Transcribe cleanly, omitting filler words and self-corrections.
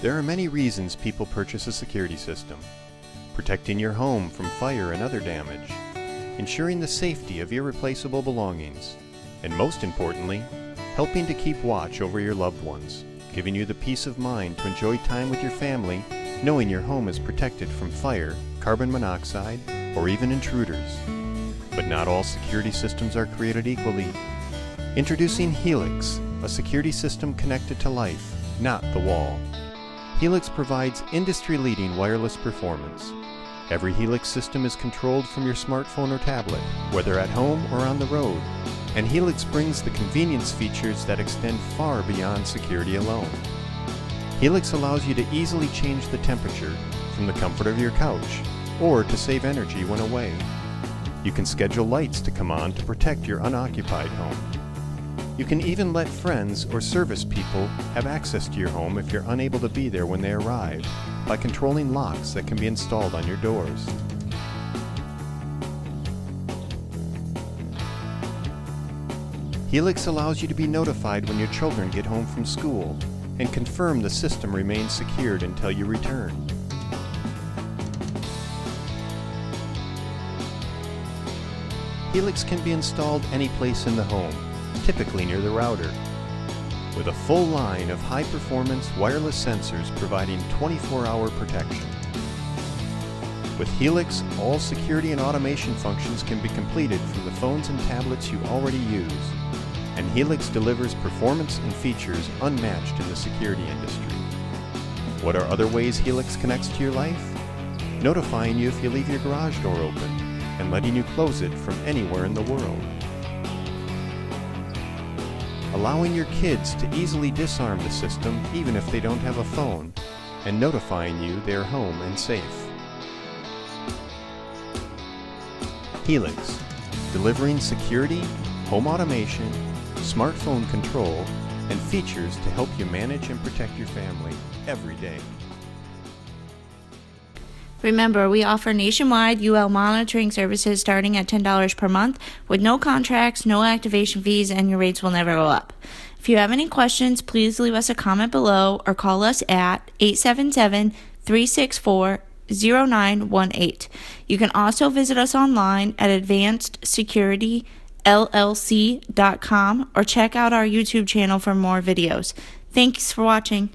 There are many reasons people purchase a security system. Protecting your home from fire and other damage, ensuring the safety of irreplaceable belongings, and most importantly, helping to keep watch over your loved ones, giving you the peace of mind to enjoy time with your family, knowing your home is protected from fire, carbon monoxide, or even intruders. But not all security systems are created equally. Introducing Helix, a security system connected to life, not the wall. Helix provides industry-leading wireless performance. Every Helix system is controlled from your smartphone or tablet, whether at home or on the road. And Helix brings the convenience features that extend far beyond security alone. Helix allows you to easily change the temperature from the comfort of your couch, or to save energy when away. You can schedule lights to come on to protect your unoccupied home. You can even let friends or service people have access to your home if you're unable to be there when they arrive, by controlling locks that can be installed on your doors. Helix allows you to be notified when your children get home from school and confirm the system remains secured until you return. Helix can be installed any place in the home, typically near the router, with a full line of high-performance wireless sensors providing 24-hour protection. With Helix, all security and automation functions can be completed from the phones and tablets you already use, and Helix delivers performance and features unmatched in the security industry. What are other ways Helix connects to your life? Notifying you if you leave your garage door open, and letting you close it from anywhere in the world. Allowing your kids to easily disarm the system even if they don't have a phone, and notifying you they are home and safe. Helix, delivering security, home automation, smartphone control, and features to help you manage and protect your family every day. Remember, we offer nationwide UL monitoring services starting at $10 per month with no contracts, no activation fees, and your rates will never go up. If you have any questions, please leave us a comment below or call us at 877-364-0918. You can also visit us online at advancedsecurityllc.com or check out our YouTube channel for more videos. Thanks for watching.